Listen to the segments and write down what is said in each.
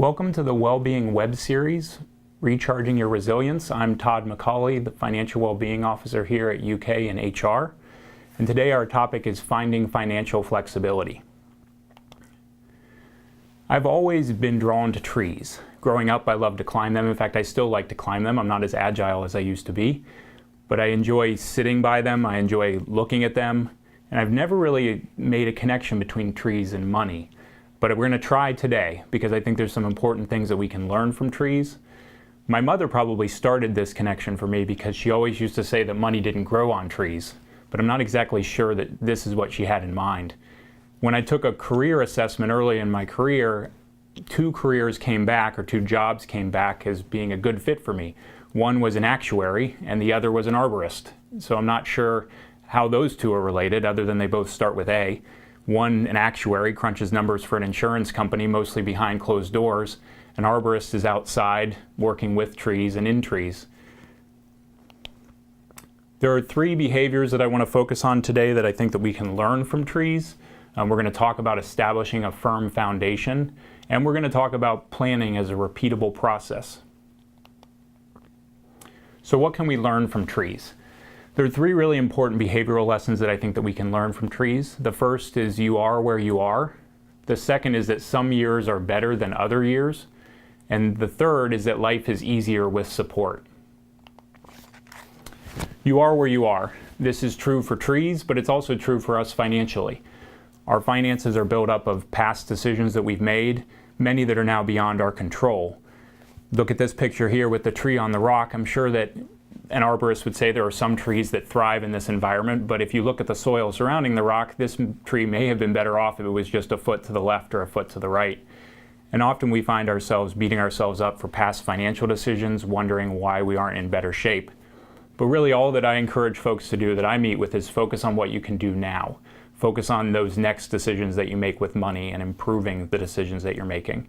Welcome to the Wellbeing web series, Recharging Your Resilience. I'm Todd McCauley, the Financial Wellbeing Officer here at UK in HR. And today our topic is finding financial flexibility. I've always been drawn to trees. Growing up, I loved to climb them. In fact, I still like to climb them. I'm not as agile as I used to be, but I enjoy sitting by them. I enjoy looking at them. And I've never really made a connection between trees and money. But we're going to try today because I think there's some important things that we can learn from trees. My mother probably started this connection for me because she always used to say that money didn't grow on trees, but I'm not exactly sure that this is what she had in mind. When I took a career assessment early in my career, two jobs came back as being a good fit for me. One was an actuary and the other was an arborist. So I'm not sure how those two are related other than they both start with A. One, an actuary, crunches numbers for an insurance company, mostly behind closed doors. An arborist is outside, working with trees and in trees. There are three behaviors that I want to focus on today that I think that we can learn from trees. We're going to talk about establishing a firm foundation, and we're going to talk about planning as a repeatable process. So what can we learn from trees? There are three really important behavioral lessons that I think that we can learn from trees. The first is you are where you are. The second is that some years are better than other years. And the third is that life is easier with support. You are where you are. This is true for trees, but it's also true for us financially. Our finances are built up of past decisions that we've made, many that are now beyond our control. Look at this picture here with the tree on the rock. I'm sure that an arborist would say there are some trees that thrive in this environment, but if you look at the soil surrounding the rock, this tree may have been better off if it was just a foot to the left or a foot to the right. And often we find ourselves beating ourselves up for past financial decisions, wondering why we aren't in better shape. But really all that I encourage folks to do that I meet with is focus on what you can do now. Focus on those next decisions that you make with money and improving the decisions that you're making.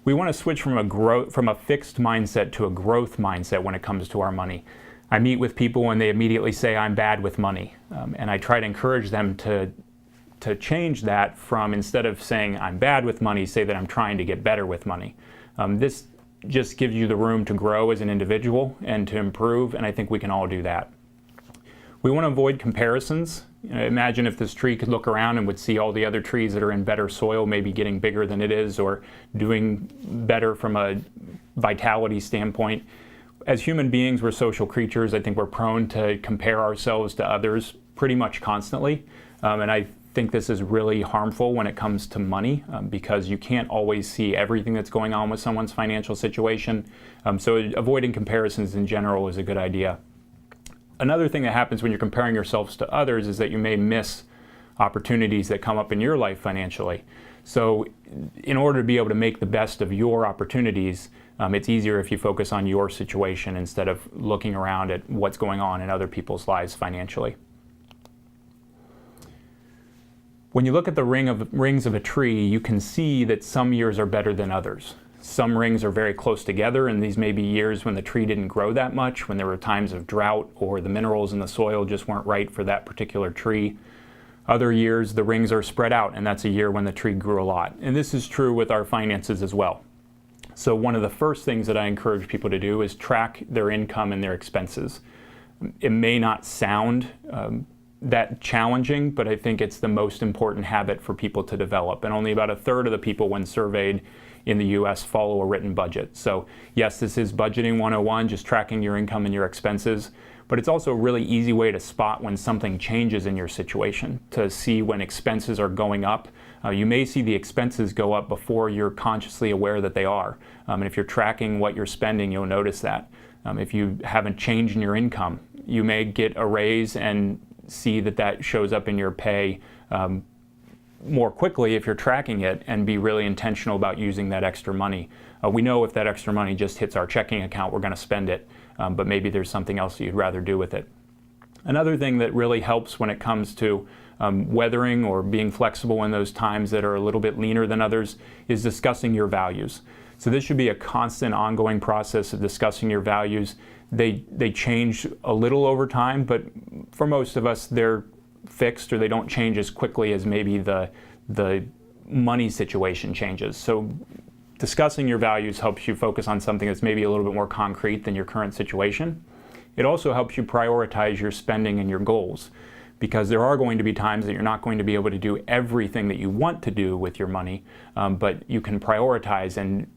We want to switch from a fixed mindset to a growth mindset when it comes to our money. I meet with people and they immediately say, I'm bad with money. And I try to encourage them to change that from, instead of saying I'm bad with money, say that I'm trying to get better with money. This just gives you the room to grow as an individual and to improve, and I think we can all do that. We want to avoid comparisons. Imagine if this tree could look around and would see all the other trees that are in better soil, maybe getting bigger than it is or doing better from a vitality standpoint. As human beings, we're social creatures. I think we're prone to compare ourselves to others pretty much constantly. And I think this is really harmful when it comes to money because you can't always see everything that's going on with someone's financial situation. So avoiding comparisons in general is a good idea. Another thing that happens when you're comparing yourselves to others is that you may miss opportunities that come up in your life financially. So in order to be able to make the best of your opportunities, it's easier if you focus on your situation instead of looking around at what's going on in other people's lives financially. When you look at the rings of a tree, you can see that some years are better than others. Some rings are very close together, and these may be years when the tree didn't grow that much, when there were times of drought or the minerals in the soil just weren't right for that particular tree. Other years, the rings are spread out, and that's a year when the tree grew a lot. And this is true with our finances as well. So one of the first things that I encourage people to do is track their income and their expenses. It may not sound that challenging, but I think it's the most important habit for people to develop. And only about a third of the people when surveyed in the US follow a written budget. So yes, this is budgeting 101, just tracking your income and your expenses, but it's also a really easy way to spot when something changes in your situation, to see when expenses are going up. You may see the expenses go up before you're consciously aware that they are. And if you're tracking what you're spending, you'll notice that. If you haven't changed in your income, you may get a raise and see that that shows up in your pay more quickly if you're tracking it, and be really intentional about using that extra money. We know if that extra money just hits our checking account, we're going to spend it, but maybe there's something else you'd rather do with it. Another thing that really helps when it comes to weathering or being flexible in those times that are a little bit leaner than others is discussing your values. So this should be a constant ongoing process of discussing your values. They change a little over time, but for most of us they're fixed, or they don't change as quickly as maybe the money situation changes. So discussing your values helps you focus on something that's maybe a little bit more concrete than your current situation. It also helps you prioritize your spending and your goals, because there are going to be times that you're not going to be able to do everything that you want to do with your money, but you can prioritize and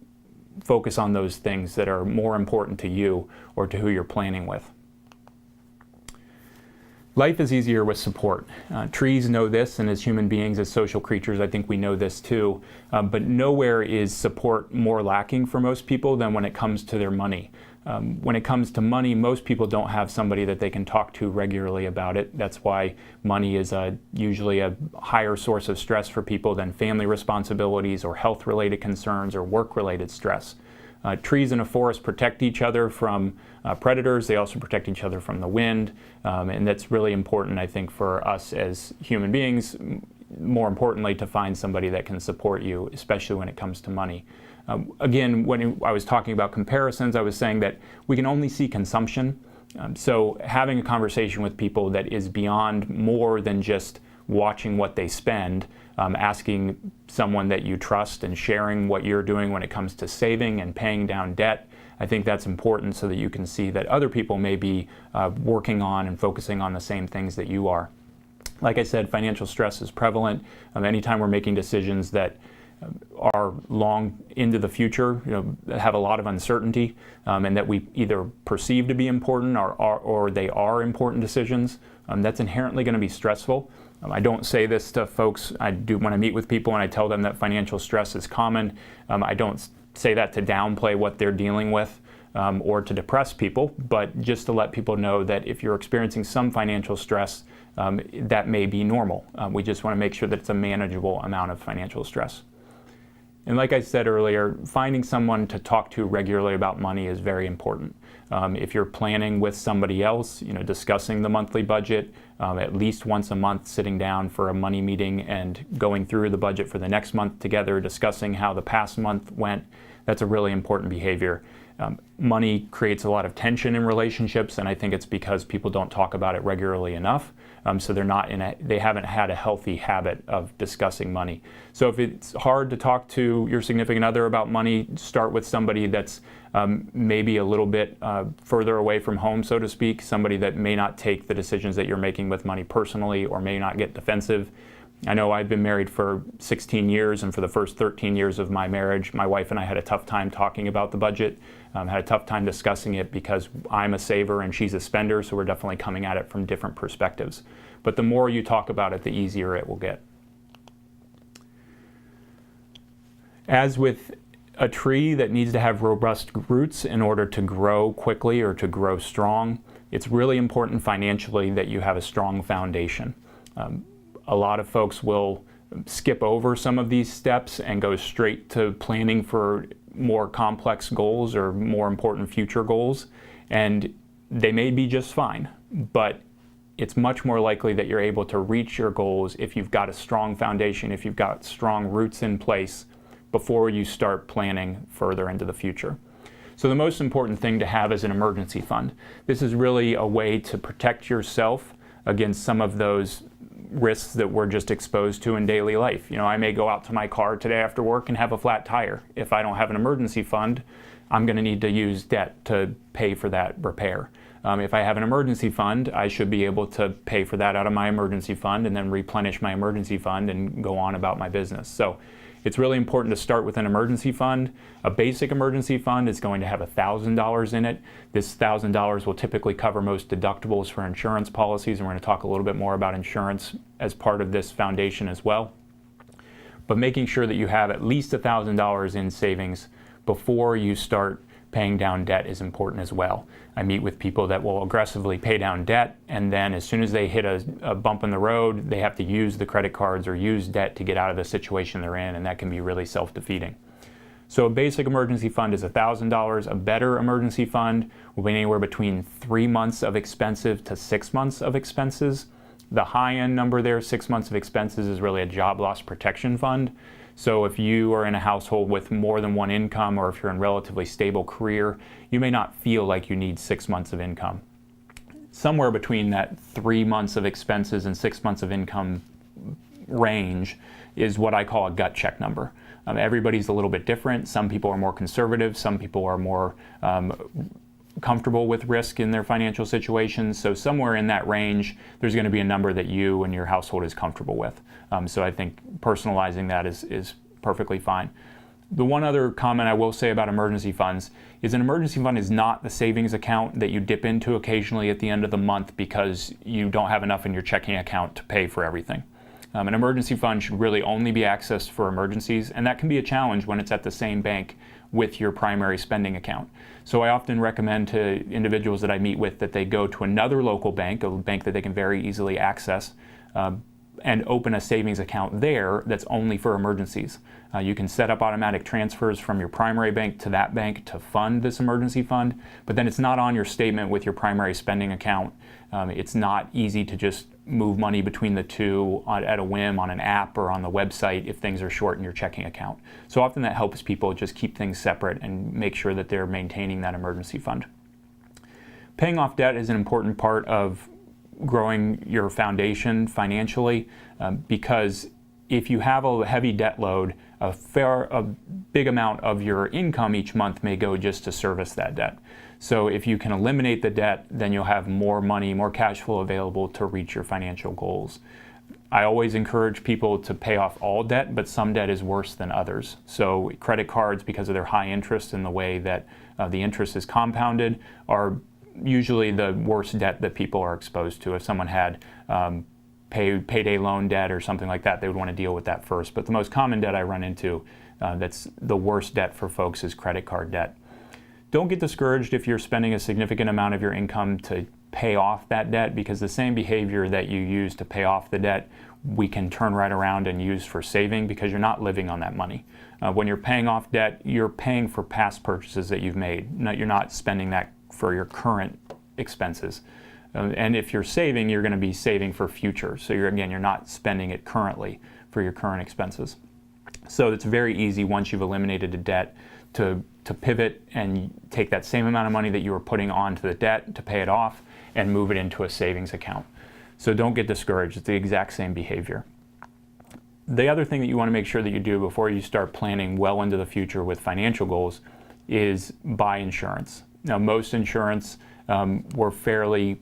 focus on those things that are more important to you or to who you're planning with. Life is easier with support. Trees know this, and as human beings, as social creatures, I think we know this too. But nowhere is support more lacking for most people than when it comes to their money. When it comes to money, most people don't have somebody that they can talk to regularly about it. That's why money is usually a higher source of stress for people than family responsibilities or health-related concerns or work-related stress. Trees in a forest protect each other from predators. They also protect each other from the wind, and that's really important, I think, for us as human beings, more importantly, to find somebody that can support you, especially when it comes to money. Again, when I was talking about comparisons, I was saying that we can only see consumption. So having a conversation with people that is beyond more than just watching what they spend, asking someone that you trust and sharing what you're doing when it comes to saving and paying down debt, I think that's important so that you can see that other people may be working on and focusing on the same things that you are. Like I said, financial stress is prevalent. Anytime we're making decisions that are long into the future, have a lot of uncertainty, and that we either perceive to be important or they are important decisions, that's inherently going to be stressful. I don't say this to folks. I do when I meet with people and I tell them that financial stress is common. I don't say that to downplay what they're dealing with or to depress people, but just to let people know that if you're experiencing some financial stress, that may be normal. We just want to make sure that it's a manageable amount of financial stress. And like I said earlier, finding someone to talk to regularly about money is very important. If you're planning with somebody else, discussing the monthly budget, at least once a month, sitting down for a money meeting and going through the budget for the next month together, discussing how the past month went, that's a really important behavior. Money creates a lot of tension in relationships, and I think it's because people don't talk about it regularly enough. So they haven't had a healthy habit of discussing money. So if it's hard to talk to your significant other about money, start with somebody that's maybe a little bit further away from home, so to speak, somebody that may not take the decisions that you're making with money personally or may not get defensive. I know I've been married for 16 years, and for the first 13 years of my marriage, my wife and I had a tough time talking about the budget, had a tough time discussing it because I'm a saver and she's a spender, so we're definitely coming at it from different perspectives. But the more you talk about it, the easier it will get. As with a tree that needs to have robust roots in order to grow quickly or to grow strong, it's really important financially that you have a strong foundation. A lot of folks will skip over some of these steps and go straight to planning for more complex goals or more important future goals, and they may be just fine, but it's much more likely that you're able to reach your goals if you've got a strong foundation, if you've got strong roots in place before you start planning further into the future. So the most important thing to have is an emergency fund. This is really a way to protect yourself against some of those risks that we're just exposed to in daily life. I may go out to my car today after work and have a flat tire. If I don't have an emergency fund, I'm going to need to use debt to pay for that repair. If I have an emergency fund, I should be able to pay for that out of my emergency fund and then replenish my emergency fund and go on about my business. So it's really important to start with an emergency fund. A basic emergency fund is going to have $1,000 in it. This $1,000 will typically cover most deductibles for insurance policies, and we're going to talk a little bit more about insurance as part of this foundation as well. But making sure that you have at least $1,000 in savings before you start paying down debt is important as well. I meet with people that will aggressively pay down debt, and then as soon as they hit a bump in the road, they have to use the credit cards or use debt to get out of the situation they're in, and that can be really self-defeating. So a basic emergency fund is $1,000. A better emergency fund will be anywhere between 3 months of expenses to 6 months of expenses. The high-end number there, 6 months of expenses, is really a job loss protection fund. So if you are in a household with more than one income, or if you're in a relatively stable career, you may not feel like you need 6 months of income. Somewhere between that 3 months of expenses and 6 months of income range is what I call a gut check number. Everybody's a little bit different. Some people are more conservative. Some people are more comfortable with risk in their financial situations. So somewhere in that range, there's going to be a number that you and your household is comfortable with. So I think personalizing that is perfectly fine. The one other comment I will say about emergency funds is an emergency fund is not the savings account that you dip into occasionally at the end of the month because you don't have enough in your checking account to pay for everything. An emergency fund should really only be accessed for emergencies, and that can be a challenge when it's at the same bank with your primary spending account. So I often recommend to individuals that I meet with that they go to another local bank, a bank that they can very easily access, and open a savings account there that's only for emergencies. You can set up automatic transfers from your primary bank to that bank to fund this emergency fund, but then it's not on your statement with your primary spending account. It's not easy to just move money between the two at a whim on an app or on the website if things are short in your checking account. So often that helps people just keep things separate and make sure that they're maintaining that emergency fund. Paying off debt is an important part of growing your foundation financially because if you have a heavy debt load, a big amount of your income each month may go just to service that debt. So if you can eliminate the debt, then you'll have more money, more cash flow available to reach your financial goals. I always encourage people to pay off all debt, but some debt is worse than others. So credit cards, because of their high interest and the way that the interest is compounded, are usually the worst debt that people are exposed to. If someone had payday loan debt or something like that, they would want to deal with that first. But the most common debt I run into that's the worst debt for folks is credit card debt. Don't get discouraged if you're spending a significant amount of your income to pay off that debt, because the same behavior that you use to pay off the debt, we can turn right around and use for saving because you're not living on that money. When you're paying off debt, you're paying for past purchases that you've made. You're not spending that for your current expenses. And if you're saving, you're going to be saving for future. So you're not spending it currently for your current expenses. So it's very easy once you've eliminated a debt to pivot and take that same amount of money that you were putting onto the debt to pay it off and move it into a savings account. So don't get discouraged. It's the exact same behavior. The other thing that you want to make sure that you do before you start planning well into the future with financial goals is buy insurance. Now, most insurance we're fairly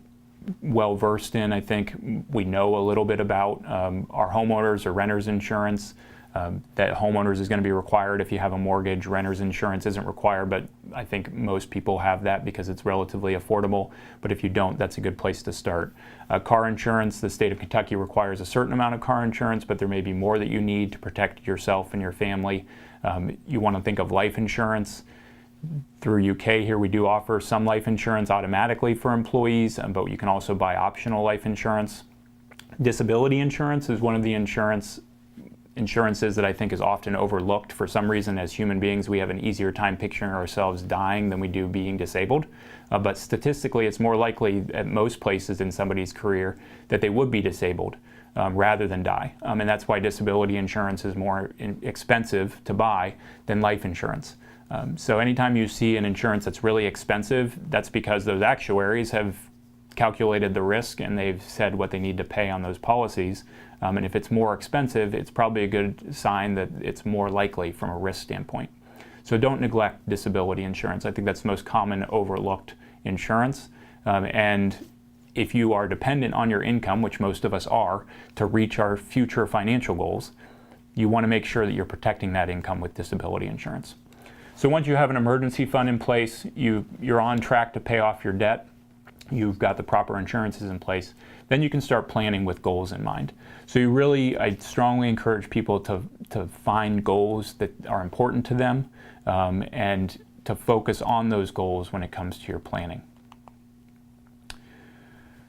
well versed in. I think we know a little bit about our homeowners or renters insurance. That homeowners is going to be required if you have a mortgage. Renters insurance isn't required, but I think most people have that because it's relatively affordable. But if you don't, that's a good place to start. Car insurance, the state of Kentucky requires a certain amount of car insurance, but there may be more that you need to protect yourself and your family. You want to think of life insurance. Through UK here, we do offer some life insurance automatically for employees, but you can also buy optional life insurance. Disability insurance is one of the insurances that I think is often overlooked. For some reason, as human beings, we have an easier time picturing ourselves dying than we do being disabled. But statistically, it's more likely at most places in somebody's career that they would be disabled rather than die. And that's why disability insurance is more expensive to buy than life insurance. So anytime you see an insurance that's really expensive, that's because those actuaries have calculated the risk and they've said what they need to pay on those policies. And if it's more expensive, it's probably a good sign that it's more likely from a risk standpoint. So don't neglect disability insurance. I think that's the most common overlooked insurance. And if you are dependent on your income, which most of us are, to reach our future financial goals, you want to make sure that you're protecting that income with disability insurance. So once you have an emergency fund in place, you're on track to pay off your debt, you've got the proper insurances in place, then you can start planning with goals in mind. So I strongly encourage people to find goals that are important to them and to focus on those goals when it comes to your planning.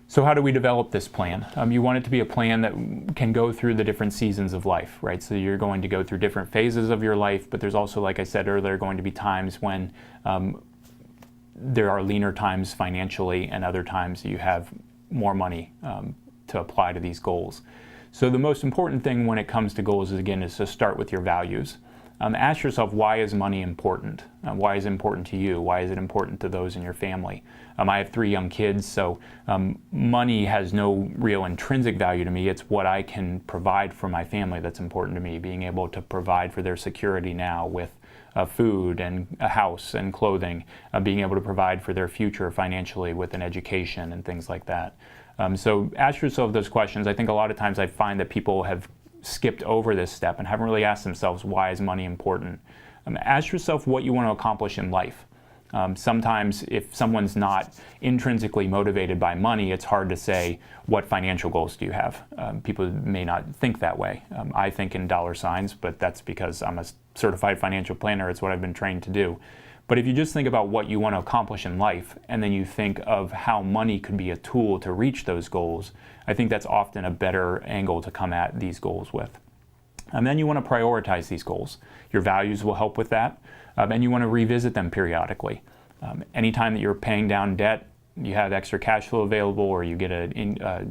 So how do we develop this plan? You want it to be a plan that can go through the different seasons of life, right? So you're going to go through different phases of your life, but there's also, like I said earlier, going to be times when there are leaner times financially and other times you have more money to apply to these goals. So the most important thing when it comes to goals is to start with your values. ask yourself, why is money important? Why is it important to you? Why is it important to those in your family? I have 3 young kids, so money has no real intrinsic value to me. It's what I can provide for my family that's important to me, being able to provide for their security now with food and a house and clothing, being able to provide for their future financially with an education and things like that. So ask yourself those questions. I think a lot of times I find that people have skipped over this step and haven't really asked themselves, why is money important? Ask yourself what you want to accomplish in life. Sometimes if someone's not intrinsically motivated by money, it's hard to say, what financial goals do you have? People may not think that way. I think in dollar signs, but that's because I'm a certified financial planner. It's what I've been trained to do. But if you just think about what you want to accomplish in life, and then you think of how money could be a tool to reach those goals, I think that's often a better angle to come at these goals with. And then you want to prioritize these goals. Your values will help with that, and you want to revisit them periodically. Anytime that you're paying down debt, you have extra cash flow available, or you get a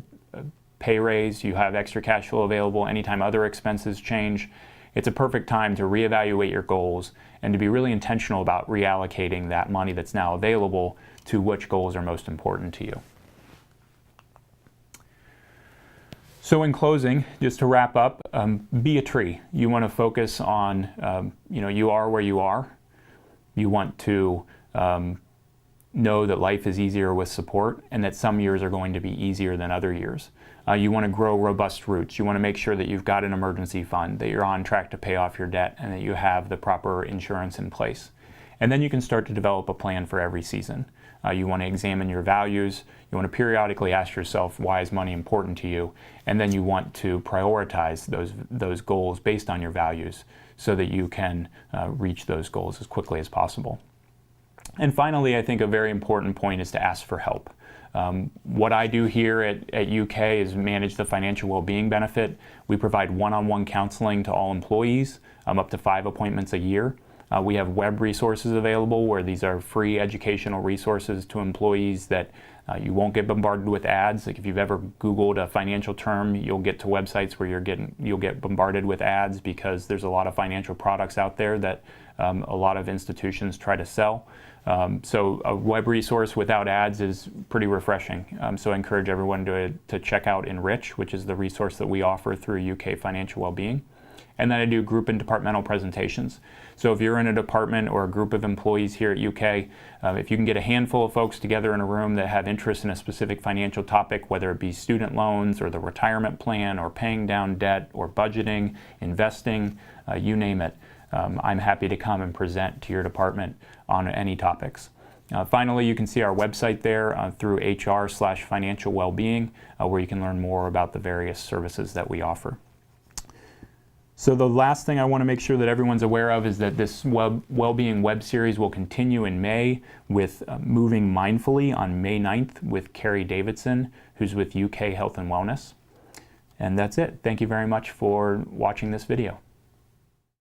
pay raise, you have extra cash flow available. Anytime other expenses change, it's a perfect time to reevaluate your goals and to be really intentional about reallocating that money that's now available to which goals are most important to you. So in closing, just to wrap up, be a tree. You want to focus on, you are where you are. You want to know that life is easier with support and that some years are going to be easier than other years. You want to grow robust roots. You want to make sure that you've got an emergency fund, that you're on track to pay off your debt, and that you have the proper insurance in place. And then you can start to develop a plan for every season. You want to examine your values. You want to periodically ask yourself, why is money important to you? And then you want to prioritize those goals based on your values so that you can reach those goals as quickly as possible. And finally, I think a very important point is to ask for help. What I do here at UK is manage the financial well-being benefit. We provide one-on-one counseling to all employees, up to 5 appointments a year. We have web resources available where these are free educational resources to employees that you won't get bombarded with ads. Like if you've ever Googled a financial term, you'll get to websites where you'll get bombarded with ads because there's a lot of financial products out there that a lot of institutions try to sell. So a web resource without ads is pretty refreshing. So I encourage everyone to check out Enrich, which is the resource that we offer through UK Financial Wellbeing. And then I do group and departmental presentations. So if you're in a department or a group of employees here at UK, if you can get a handful of folks together in a room that have interest in a specific financial topic, whether it be student loans or the retirement plan or paying down debt or budgeting, investing, you name it, I'm happy to come and present to your department on any topics. Finally, you can see our website there through HR/financial wellbeing, where you can learn more about the various services that we offer. So the last thing I want to make sure that everyone's aware of is that this Wellbeing web series will continue in May with Moving Mindfully on May 9th with Carrie Davidson, who's with UK Health and Wellness. And that's it. Thank you very much for watching this video.